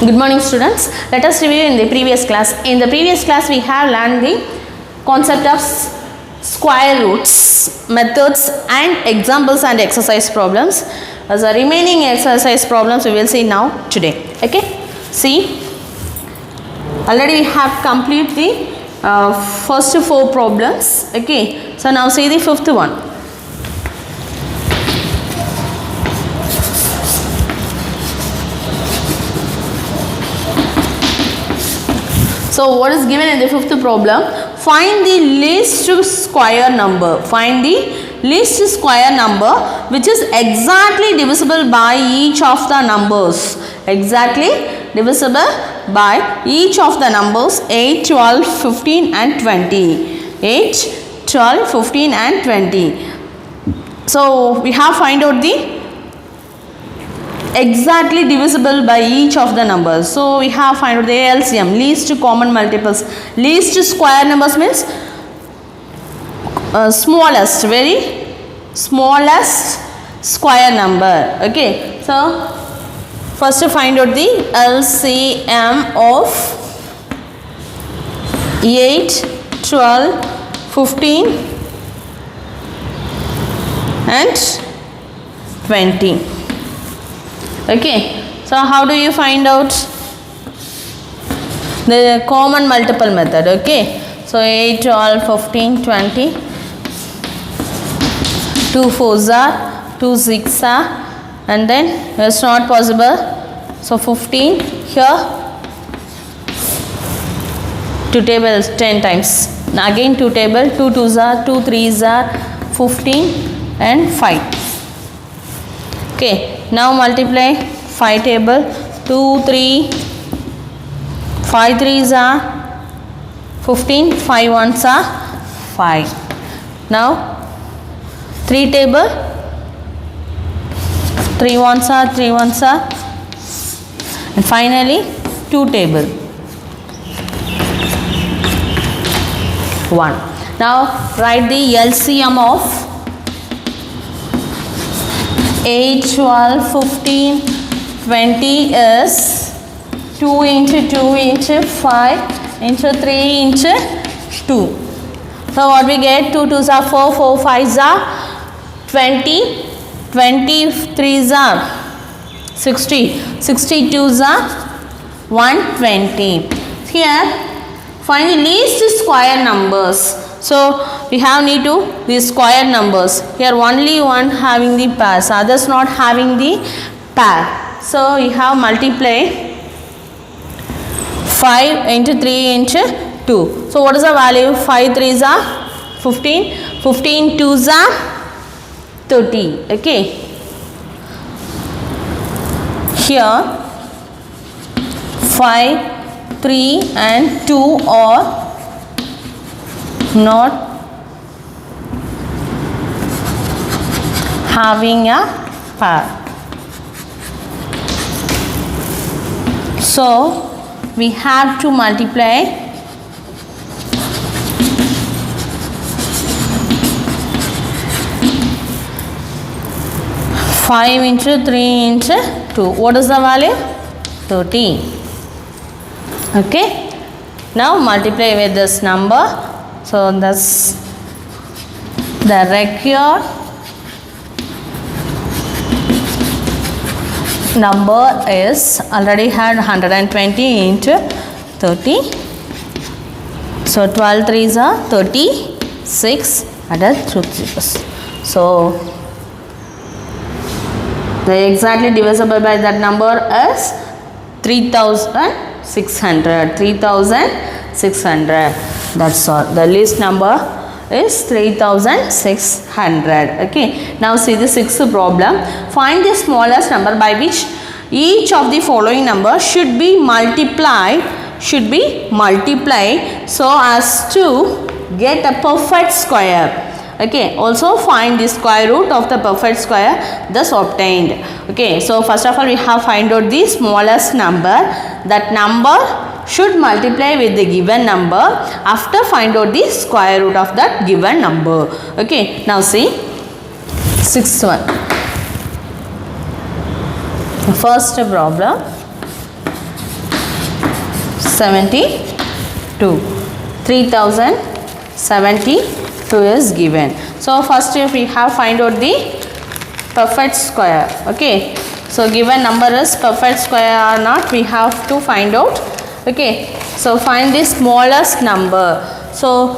Good morning students. Let us review in the previous class. In the previous class we have learned the concept of square roots, methods and examples and exercise problems. As the remaining exercise problems we will see now today. Okay. See, already we have completed the first four problems. Okay. So now see the fifth one. So what is given in the fifth problem? Find the least square number. Find the least square number which is exactly divisible by each of the numbers. Exactly divisible by each of the numbers 8, 12, 15 and 20. 8, 12, 15 and 20. So we have find out the exactly divisible by each of the numbers. So we have find out the LCM, least common multiples. Least square numbers means smallest, very smallest square number. Okay, so first to find out the LCM of 8, 12, 15 and 20. Okay, so how do you find out the common multiple method? Okay, so 8, 12, 15, 20, 2 4s are, 2 6 are, and then it's not possible. So 15 here, 2 tables 10 times. Now again 2 table, 2 2s are, 2 3s are, 15 and 5. Okay. Now multiply 5 table, 2, 3, 5 3s are 15, 5 1s are 5. Now 3 table, 3 1s are, 3 1s are, and finally 2 table, 1. Now write the LCM of 8, 12, 15, 20 is 2 into 2 into 5 into 3 into 2. So what we get? 2 2s are 4, 4 5s are 20, 23s are 60, 62s are 120. Here find the least square numbers. So we have need to these square numbers. Here only one having the pairs, others not having the pair. So you have multiply 5 into 3 into 2. So what is the value? 5 3s are 15, 15 2s are 30. Okay. Here 5, 3 and 2 are not having a pair. So we have to multiply 5 into 3 into 2. What is the value? 30. Okay. Now multiply with this number. So that's the required number is already had 120 into 30. So 12 3s are 36 and 2 zeros. So the exactly divisible by that number is 3600. 3600. That's all. The least number is 3600. Okay. Now see the sixth problem. Find the smallest number by which each of the following number should be multiplied so as to get a perfect square. Okay. Also find the square root of the perfect square thus obtained. Okay. So first of all we have find out the smallest number. That number should multiply with the given number. After find out the square root of that given number. Okay. Now see sixth one. The first problem. 72. 3072 is given. So first if we have find out the perfect square. Okay, so given number is perfect square or not, we have to find out. Okay, so find the smallest number. So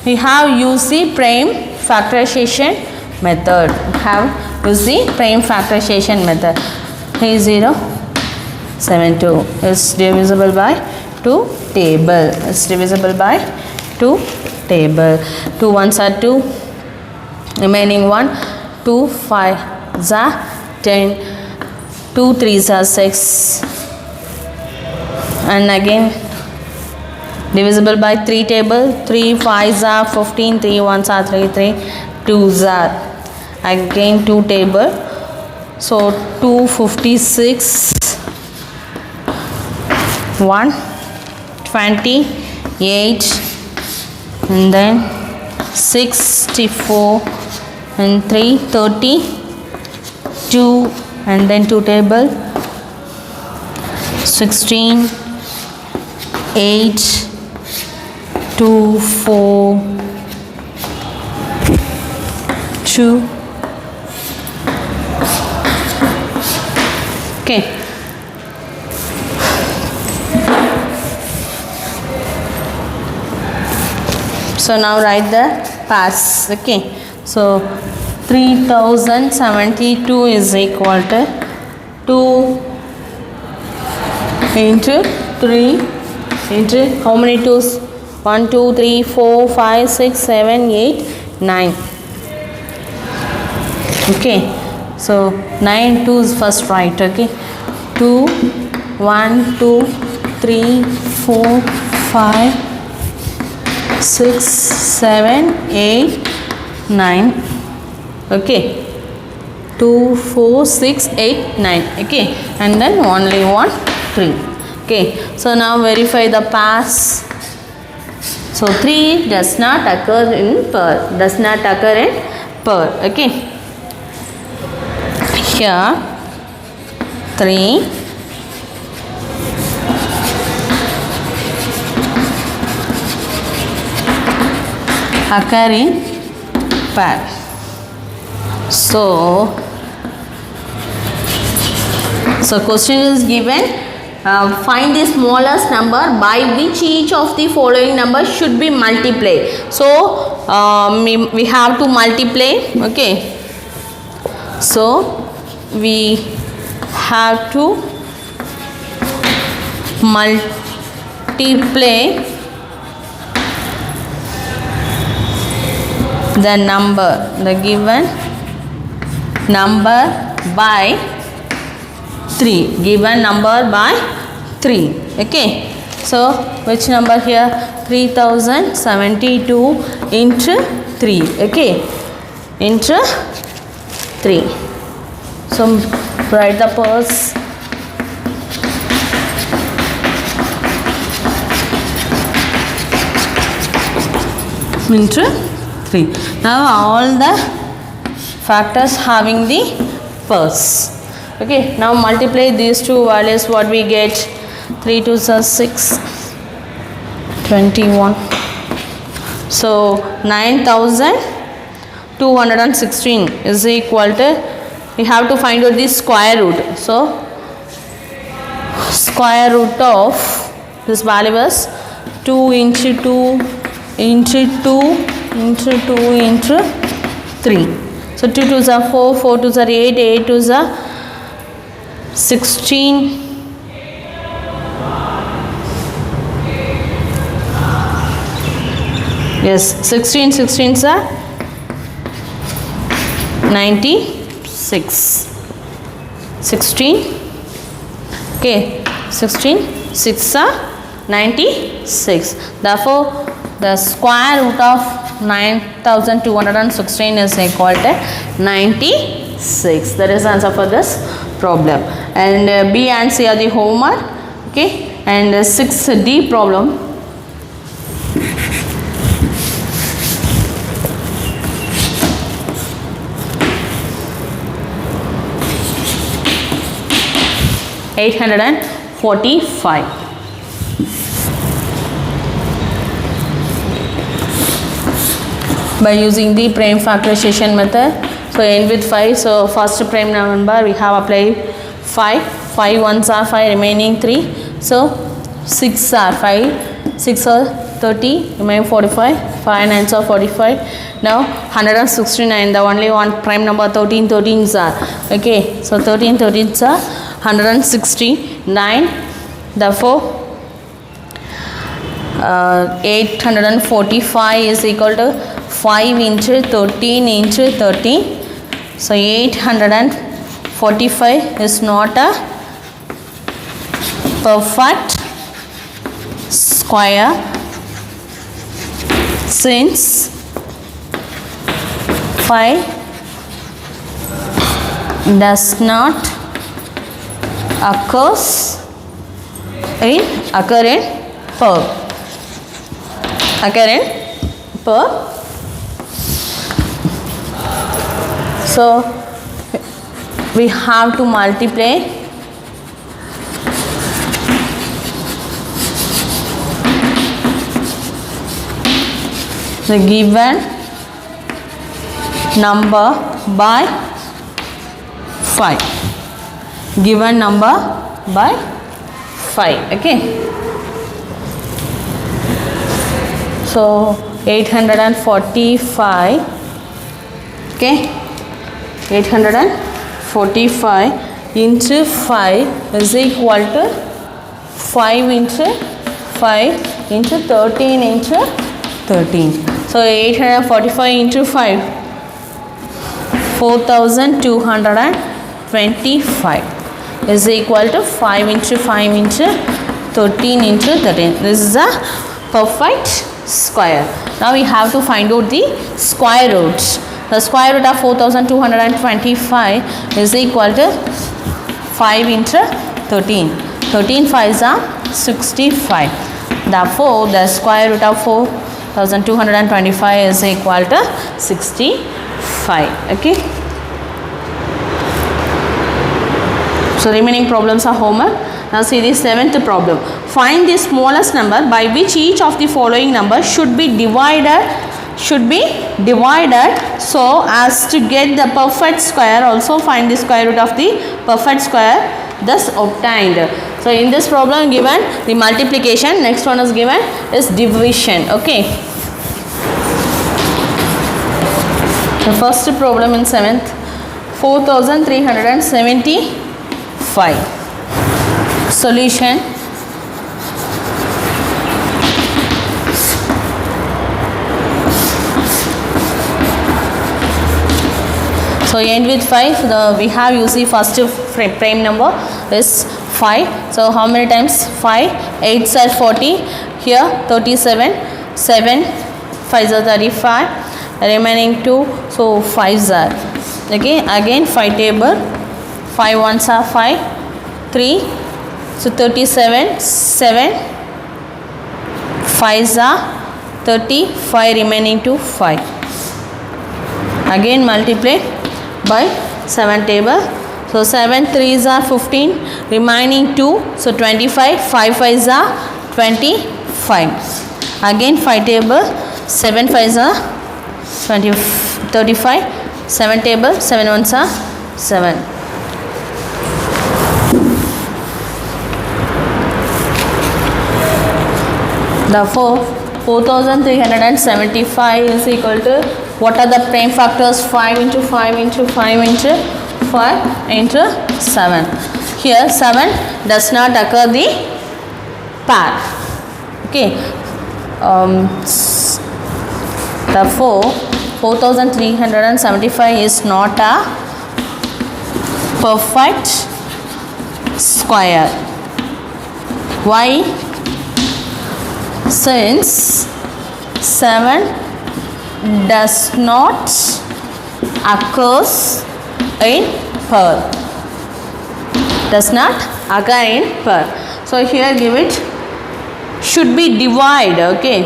we have used the prime factorization method. Use the prime factorization method. 3072 is divisible by 2 table. It's divisible by 2 table. 2 ones are 2. Remaining 1. 2 5 are 10. 2 3s are 6. And again divisible by 3 table. 3 5s are 15. 3 1s are 3. 3 2s are again 2 table. So 256. 128 and then 64 and 332 and then 2 table. 16 8 2 4 2. Okay, so now write the pass. Okay, so 3072 is equal to 2 into 3 into how many 2's? 1 2 3 4 5 6 7 8 9. Okay, so 9 2's first write. Okay, 2 1 2 3 4 5 6 7 8 9. Okay, 2 4 6 8 9. Okay, and then only 1 3. Okay, so now verify the pass. So 3 does not occur in per. Okay, here 3 occur in pair. So question is given, find the smallest number by which each of the following numbers should be multiplied. So we have to multiply. Okay, so we have to multiply the number, the given number by 3. Given number by 3. Okay, so which number here? 3072 into 3. Okay, into 3. So write the purse. Into 3. Now all the factors having the purse. Okay, now multiply these two values. What we get? 3 2s are 6, 21. So 9216 is equal to, we have to find out the square root. So square root of this value is 2 into 2 into 2 into 2 into 3. So 2 2s are 4, 4 2s are 8, 8 2s are 16. Yes, 16 16s are 96. 16. Okay, 16 6 are 96. Therefore the square root of 9216 is equal to 96. That is the answer for this problem. And B and C are the homework. Okay, and 6D problem. $845. by using the prime factorization method. So end with 5. So first prime number we have applied 5. 5 ones are 5, remaining 3. So 6 are 5. 6 are 30, remaining 45. 5 9s are 45. Now 169. The only one prime number 13. 13s are okay. So 13 13s are 169. Therefore 845 is equal to 5 into 13 into 13. So 845 is not a perfect square since 5 does not occur in per. So we have to multiply the given number by 5. Given number by 5. Okay. So 845. Okay. 845 into 5 is equal to 5 into 5 into 13 into 13. So 845 into 5, 4225 is equal to 5 into 5 into 13 into 13. This is a perfect square. Now we have to find out the square roots. The square root of 4225 is equal to 5 into 13. 13 5s are 65. Therefore, the square root of 4225 is equal to 65. Okay. So remaining problems are homework. Now see the 7th problem. Find the smallest number by which each of the following numbers should be divided so as to get the perfect square. Also find the square root of the perfect square thus obtained. So in this problem given the multiplication, next one is given is division. Okay. The first problem in 7th, 4375. Solution. So end with 5. We have used first prime number is 5. So how many times? 5. 8s are 40. Here 37. 7. 5s are 35. Remaining 2. So 5s are. Okay. Again 5 table. 5 ones are 5. 3. So 37. 7. 5s are 35. Remaining 2. 5. Again multiply by 7 table. So 7 3s are 15, remaining 2, so 25, 5 5s are 25. Again 5 table, 7 5s are 20, 35, 7 table, 7 1s are 7. Therefore 4375 is equal to, what are the prime factors? 5 into 5 into 5 into 5 into 7. Here 7 does not occur the pair. Okay. Therefore 4375 is not a perfect square. Why? Since 7 does not occurs in pair. Does not occur in pair. So here give it should be divide. Okay.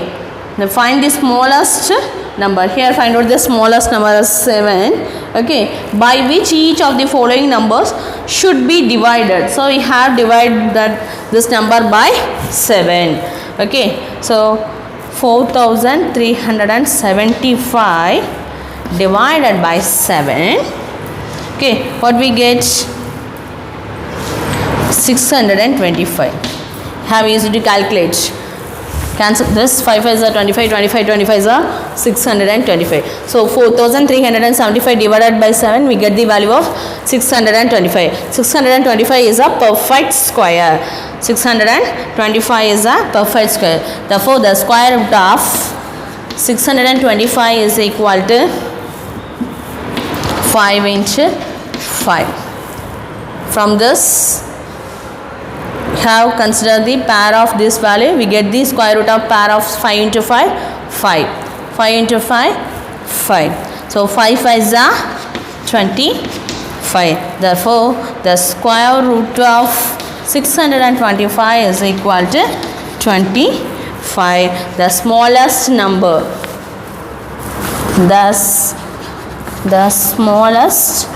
Now find the smallest number. Here find out the smallest number is 7. Okay, by which each of the following numbers should be divided. So we have divided this number by 7. Okay, so 4375 divided by 7. Okay, what we get? 625. Have easy to calculate. Cancel this. 5 5 is 25, 25, 25 is 625. So 4375 divided by 7, we get the value of 625. 625 is a perfect square. 625 is a perfect square. Therefore, the square root of 625 is equal to 5 into 5. From this, have consider the pair of this value. We get the square root of pair of 5 into 5, 5. 5 into 5, 5. So 5 5 is 25. Therefore, the square root of 625 is equal to 25. The smallest number. Thus, the smallest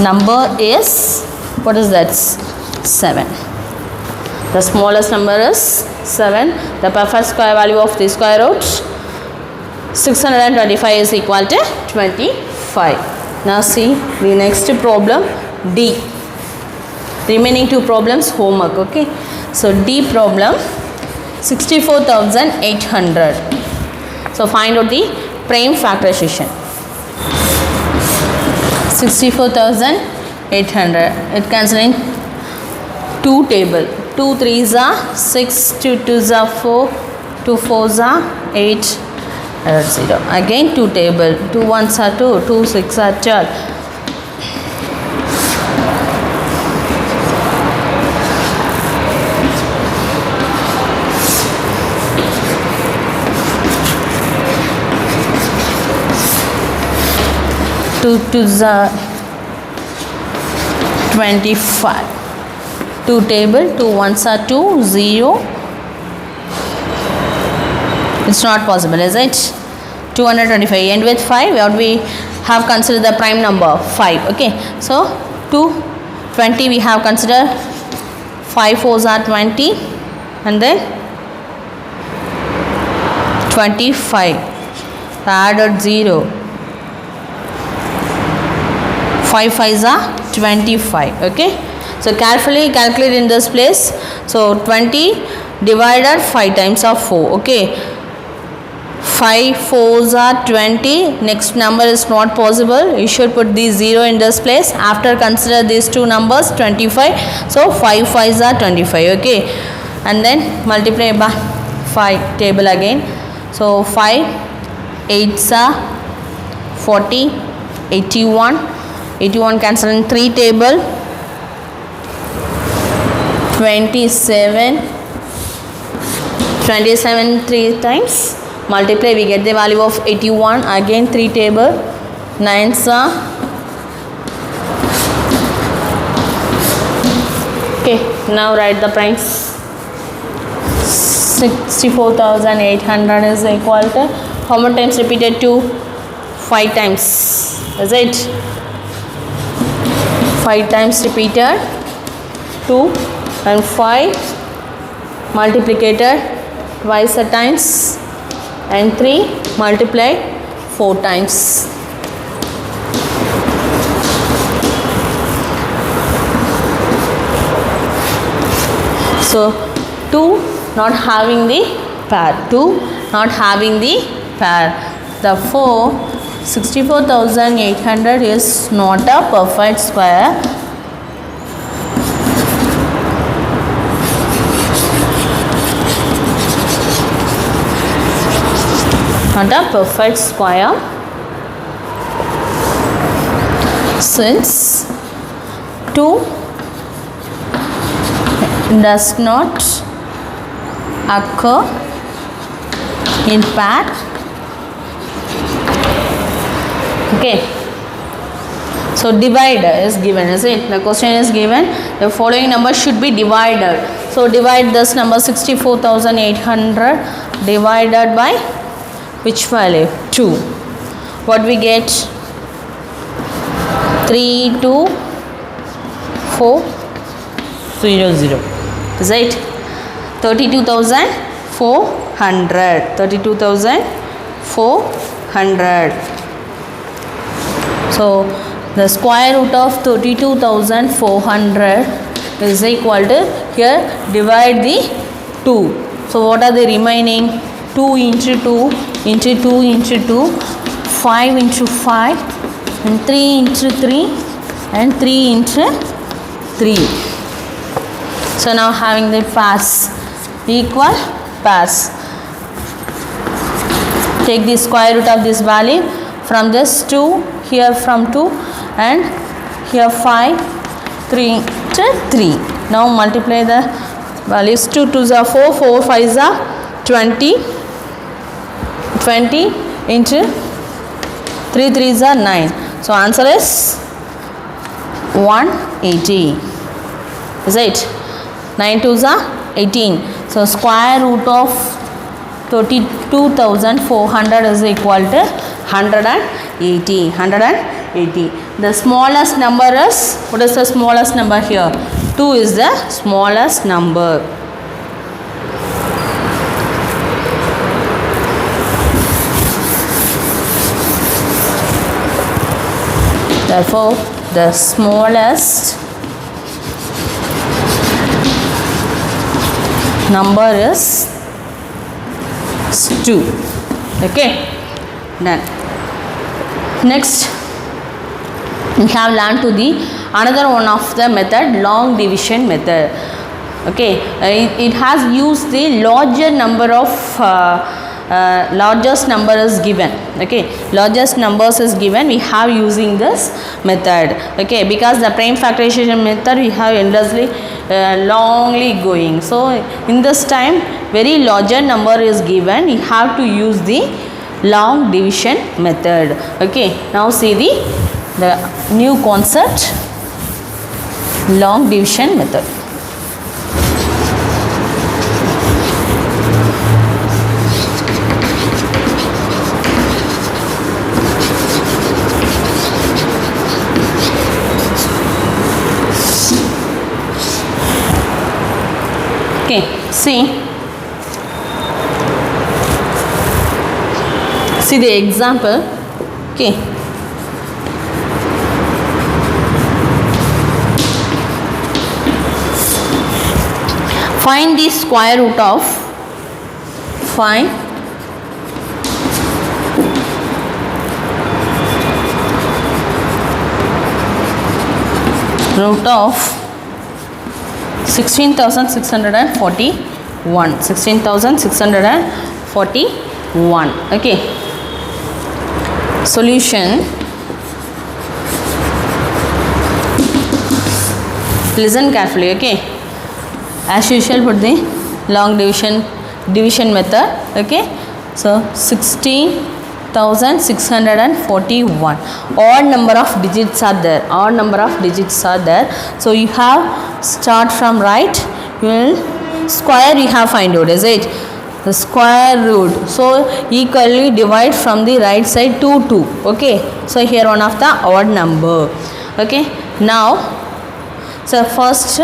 number is, what is that? 7. The smallest number is 7. The perfect square value of the square root 625 is equal to 25. Now see the next problem, D. Remaining two problems homework. Okay, so D problem 64,800. So find out the prime factorization. 64,800. It cancelling 2 table. 2 3s are 6, 2 2s are 4, 2 4s are 8, 0. Again 2 table. 2 1s are 2, 2 6 are 12. Two twos are 25. 2 table. 2 ones are 2, 0. It's not possible, is it? 225. End with 5. What we have considered the prime number 5. Okay. So 220 we have considered 5 4s are 20, and then 25. Added 0. 5 5s are 25. Okay, so carefully calculate in this place. So 20 divided 5 times of 4. Okay, 5 4s are 20. Next number is not possible. You should put the 0 in this place. After consider these two numbers 25. So 5 5s are 25. Okay, and then multiply by 5 table again. So 5 8s are 40, 81. 81 cancel in 3 table. 27. 27 3 times. Multiply, we get the value of 81. Again 3 table. 9s are. Okay, now write the price. 64,800 is equal to how many times repeated? 2. 5 times. Is it? 5 times repeated, 2 and 5 multiplicated twice a times, and 3 multiplied 4 times. So 2 not having the pair, 2 not having the pair. Therefore 64,800 is not a perfect square. Not a perfect square, since 2 does not occur in pair. Okay, so divider is given, is it? The question is given, the following number should be divided. so divide this number 64,800 divided by which value? 2. What we get? 32400. Is it? 32,400. 32,400. So the square root of 32,400 is equal to, here divide the 2. So what are the remaining? 2 into 2 into 2 into 2, 5 into 5, and 3 into 3, and 3 into 3. So now having the pairs, equal pairs. Take the square root of this value. From this 2, here from 2, and here 5, 3 to 3. Now multiply the values. 2 2s are 4, 4 5s are 20, 20 into 3 3s are 9. So answer is 180. Is it? 9 2s are 18. So square root of 32,400 is equal to 180. 180. The smallest number is, what is the smallest number here? 2 is the smallest number. Therefore, the smallest number is 2. Okay, done. Next, we have learned to the another one of the method, long division method. Okay, it has used the larger number of largest number is given. Okay, largest numbers is given, we have using this method. Okay, because the prime factorization method we have endlessly longly going. So in this time very larger number is given, we have to use the long division method. Okay, now see the new concept, long division method. Okay, see the example. Okay, find the square root of, find root of 16,641. 16,641. Okay, solution. Listen carefully. Okay, as usual put the long division method. Okay, so 16,641. Odd number of digits are there. Odd number of digits are there. So you have start from right. You will square. You have find out. Is it? The square root. So equally divide from the right side 2 2. Okay. So here one of the odd number. Okay. Now, so first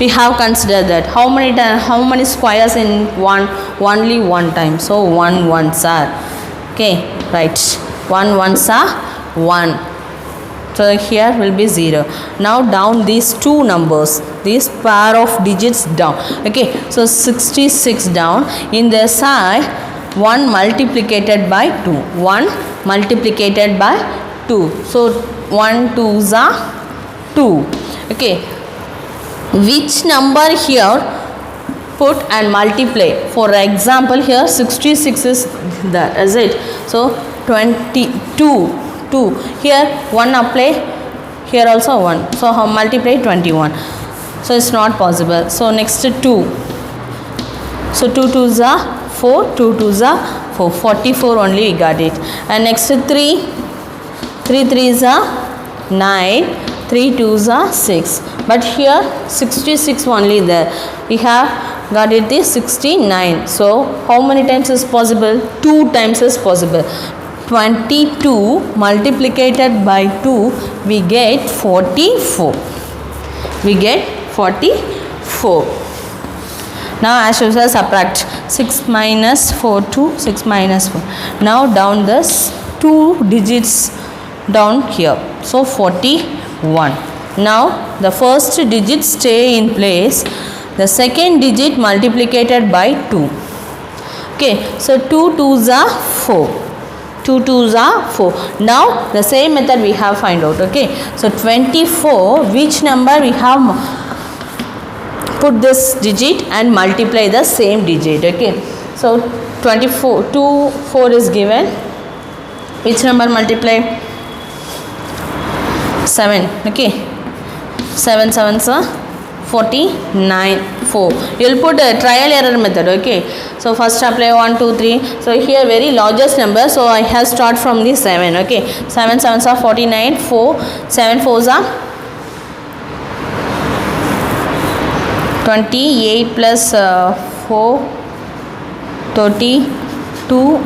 we have considered that how many squares in one, only one time. So 1 ones are. Okay. Right. 1 ones are 1. So here will be 0. Now down these two numbers, this pair of digits down. Okay, so 66 down. In the side, 1 multiplied by 2. 1 multiplied by 2. So 1 2s are 2. Okay, which number here put and multiply? For example, here 66 is there, is it? So 22. 2. Here 1 apply, here also 1. So how multiply 21? So it's not possible. So next 2. So 2 2s are 4. 2 2s are 4. 44 only we got it. And next 3. 3 3s are 9. 3 3 2s are 6. But here 66 only there. We have got it is 69. So how many times is possible? 2 times is possible. 22 multiplied by 2, we get 44. We get 44. Now as usual subtract 6 minus 4 to 6 minus 4. Now down this 2 digits down here. So 41. Now the first digit stay in place. The second digit multiplied by 2. Okay, so 2 2s are 4. 2 2s are 4. Now the same method we have find out. Okay, so 24, which number we have put this digit and multiply the same digit. Okay, so 24, 2 4 is given. Which number multiply? 7. Okay, 7 7s are 49. 4. You will put a trial error method. Okay, so first apply 1 2 3. So here very largest number, so I have start from the 7. Okay, 7 7s are 49. 4 7 4s are 28 plus 4 32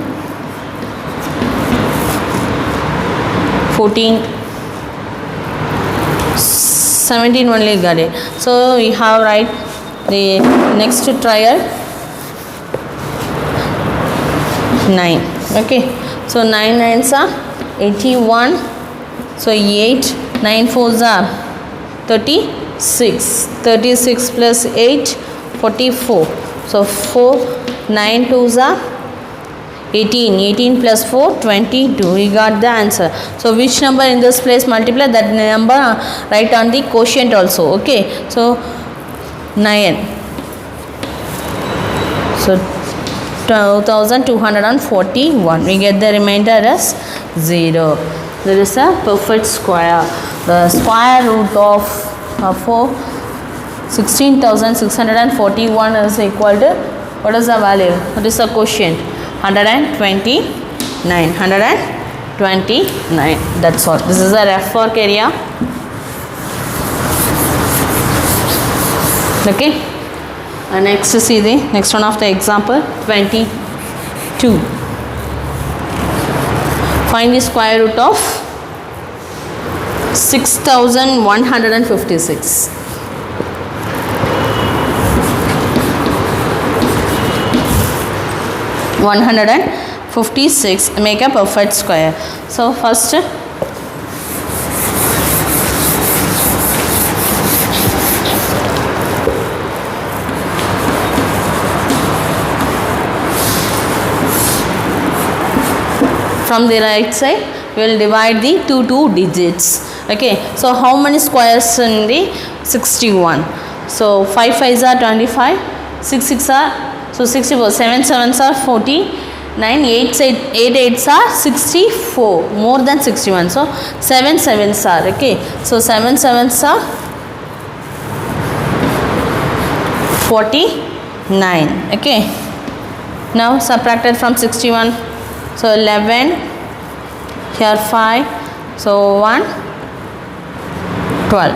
14 17 only got it. So we have write the next trial 9. Okay, so 9 9s are 81. So 8 9 4s are 36. 36 plus 8 44. So 4 9 2s are 18. 18 plus 4 22. We got the answer. So which number in this place multiply? That number write on the quotient also. Okay, so 9. So 2241. We get the remainder as 0. There is a perfect square. The square root of 16,641 is equal to, what is the value? What is the quotient? 129. 129. That's all. This is a rough work area. Okay, and next to see the next one of the example 22. Find the square root of 6156. One 156. Make a perfect square. So first from the right side we will divide the two digits. Okay, so how many squares in the 61? So 5 5s are 25. 6 6 are, so 64. 7 7s are 49. 8 8s are 64. More than 61. So 7 7s are. Okay, so 7 7s are 49. Okay, now subtracted from 61. So 11. Here 5. So 1 12.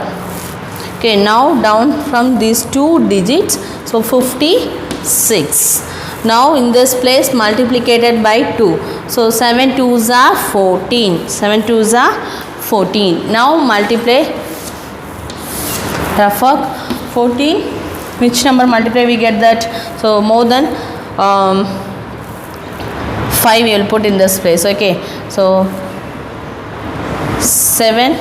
Okay, now down from these two digits. So 56. Now in this place multiplied by 2. So 7 2s are 14. 7 2s are 14. Now multiply. Therefore 14. Which number multiply we get that? So more than 5 you will put in this place. Okay, so 7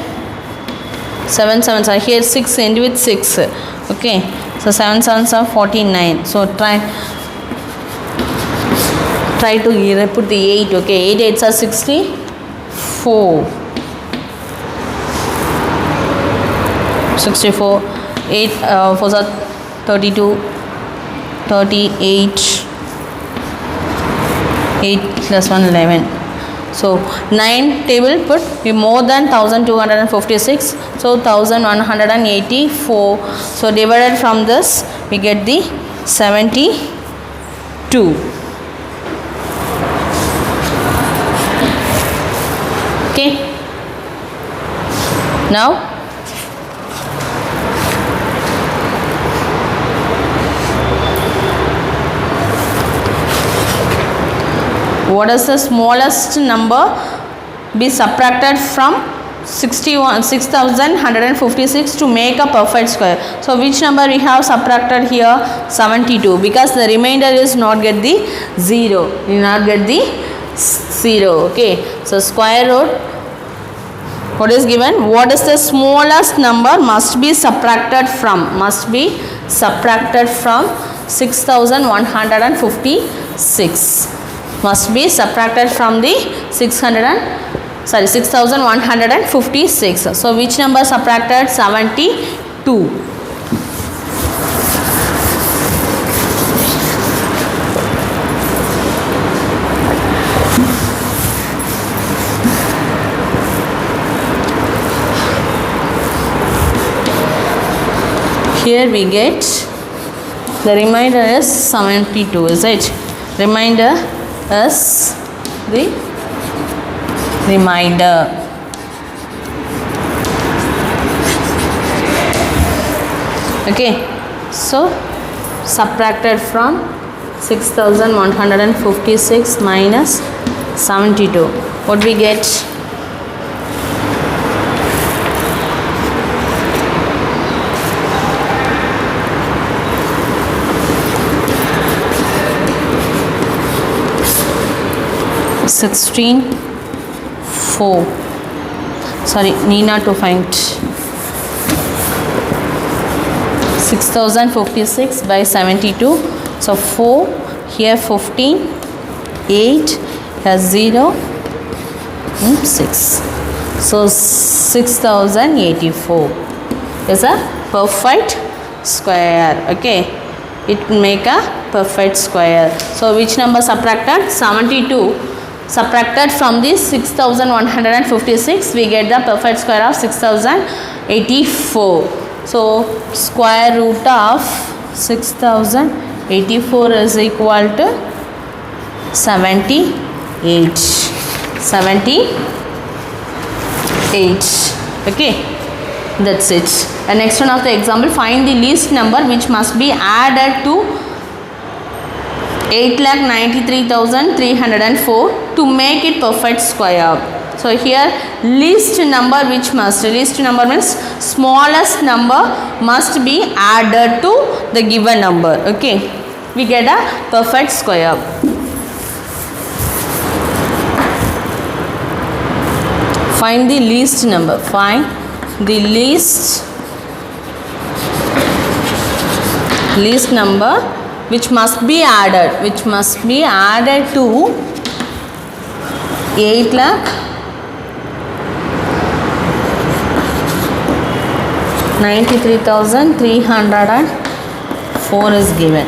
7 7s are here. 6 end with 6. Okay, so 7 7s are 49. So try to put the 8. Okay, 8 8s are 64. 64. 8 4s are 32. 38. 8 plus 1 11. So 9 table put be more than 1256. So 1184. So divided from this we get the 72. Okay, now What is the smallest number be subtracted from 6156 to make a perfect square? So which number we have subtracted here? 72, because the remainder is not get the 0. We not get the 0. Okay, so square root, what is given? What is the smallest number must be subtracted from? Must be subtracted from 6156. Must be subtracted from the 6156. So which number subtracted? 72. Here we get the remainder is 72, is it? Remainder is the remainder. Okay, so subtracted from 6156 minus 72, what we get? $16.4. Sorry, Nina to find 6056 by 72. So 4 here, 15, 8 has 0, 6. So 6084 is a perfect square. Okay, it will make a perfect square. So which number subtracted? 72. Subtracted from this 6156, we get the perfect square of 6084. So square root of 6084 is equal to 78. 78. Okay, that's it. The next one of the example, find the least number which must be added to 8,93,304 to make it perfect square. So here least number which must, least number means smallest number must be added to the given number. Okay, we get a perfect square. Find the least number. Find the least number which must be added, to 8,93,304 is given.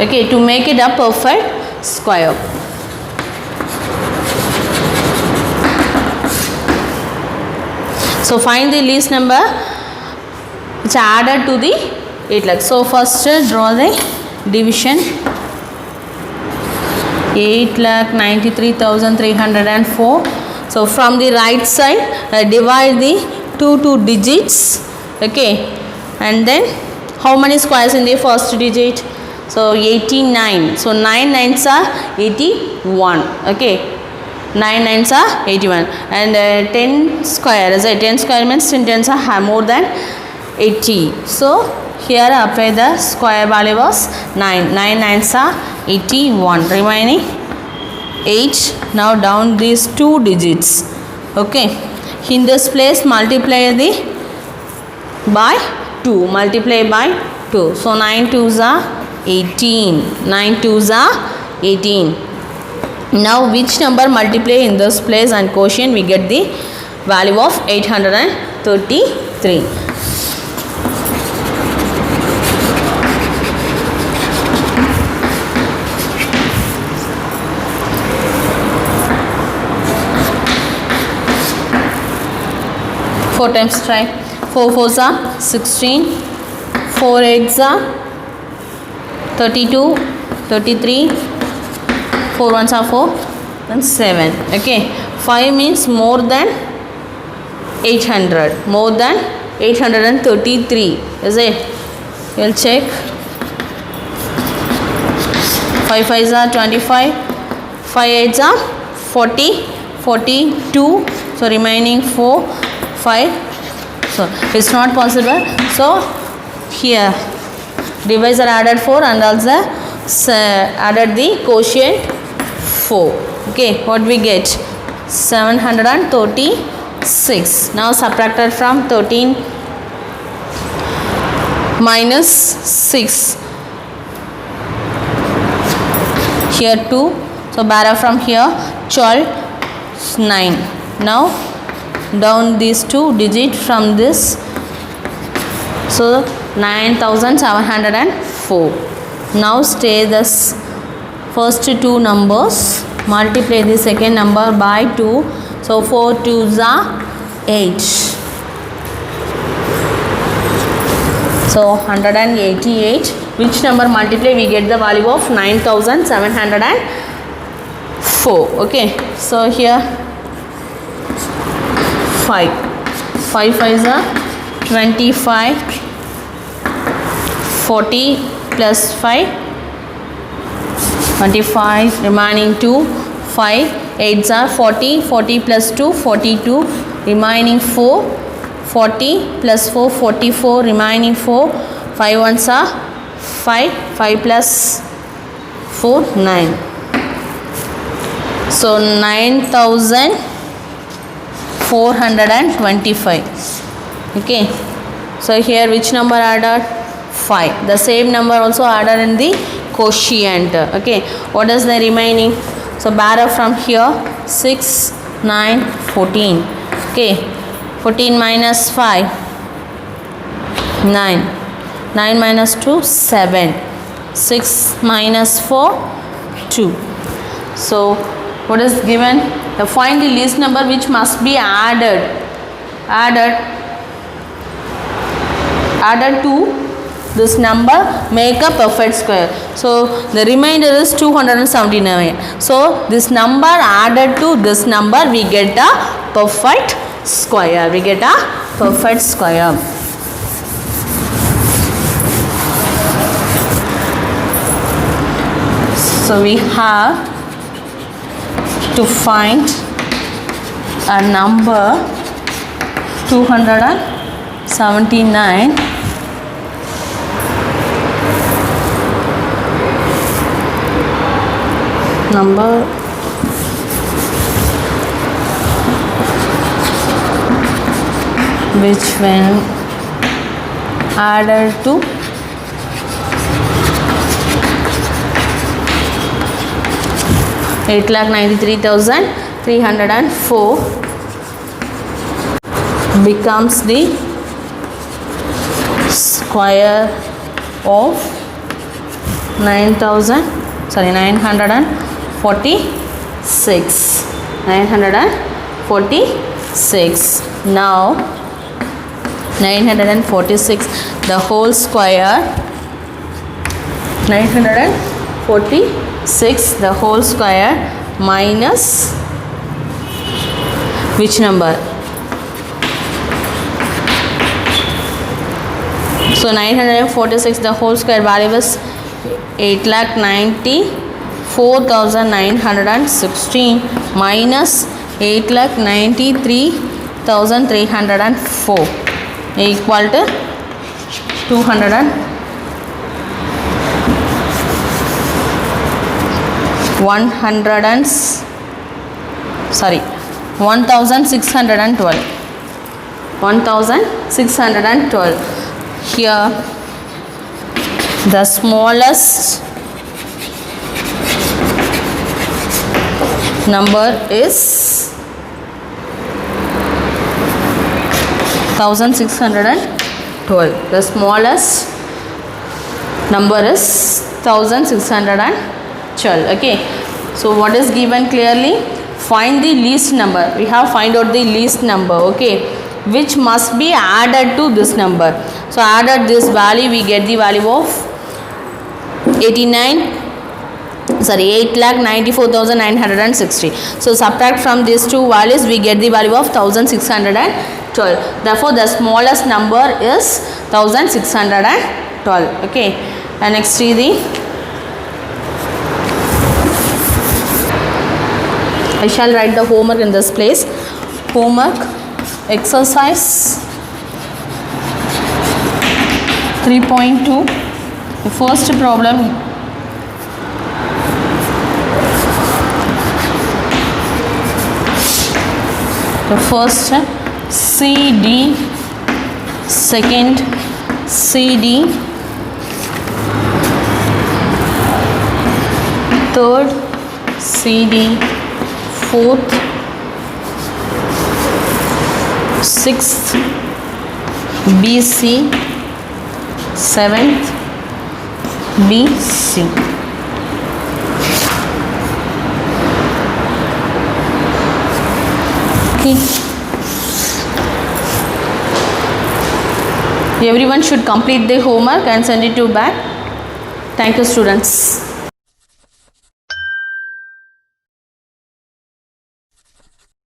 Okay, to make it a perfect square. So find the least number which added to the 8 lakh. So first draw the division. 8,93,304. So from the right side divide the two digits. Okay, and then how many squares in the first digit? So 89. So 9 nines are 81. Okay, 9 nines are 81, and 10 square is 10 square means 10 tens are more than 80. So here apply the square value was 9. 9 nines are 81. Remaining 8. Now down these two digits. Okay, in this place multiply the by 2. Multiply by 2. So 9 twos are 18. 9 twos are 18. Now which number multiply in this place and quotient? We get the value of 833. Four times try. 4 fours are 16. 4 eggs are 32, 33. 4 ones are 4, then 7. Okay, 5 means more than 800. More than 833. Is it? You will check. 5 5s are 25. 5 8s are 40, 42. So remaining 4, 5. So it's not possible. So here divisor added 4 and also added the quotient 4. Okay, what we get? 736. Now subtracted from 13 minus 6. Here 2. So borrow from here 12, 9. Now down these 2 digits from this. So 9704. Now stay this first 2 numbers. Multiply the second number by 2. So 4 2s are 8. So 188. Which number multiply? We get the value of 9704. Okay. So here 5. 5 5s are 25. 40 plus 5. 25. Remaining 2. 5. 8s are 40. 40 plus 2. 42. Remaining 4. 40 plus 4. 44. Remaining 4. 5 ones are 5. 5 plus 4. 9. So 9425. Okay. So here which number added? 5. The same number also added in the quotient. Okay. What is the remaining? So borrow from here 6, 9, 14. Okay. 14 minus 5. 9. 9 minus 2. 7. 6 minus 4. 2. So what is given? Find the least number which must be added to this number, make a perfect square. So the remainder is 279. So this number added to this number, we get a perfect square. We get a perfect square. So we have to find a number 279 number which when added to 8,93,304 becomes the square of 946. Now 946 the whole square, 946 the whole square minus which number? So 946 the whole square value is 8,94,916 minus 8,93,304 equal to 1612. Here the smallest number is 1612. The smallest number is 1612. Okay. So what is given clearly? Find the least number. We have find out the least number. Okay. Which must be added to this number. So added this value, we get the value of 8,94,960. So subtract from these two values, we get the value of 1612. Therefore the smallest number is 1612. Okay. And next is the I shall write the homework in this place. Homework exercise 3.2. The first problem. The first CD, second CD, third CD, fourth, sixth BC, seventh BC. Okay. Everyone should complete the homework and send it to back. Thank you, students.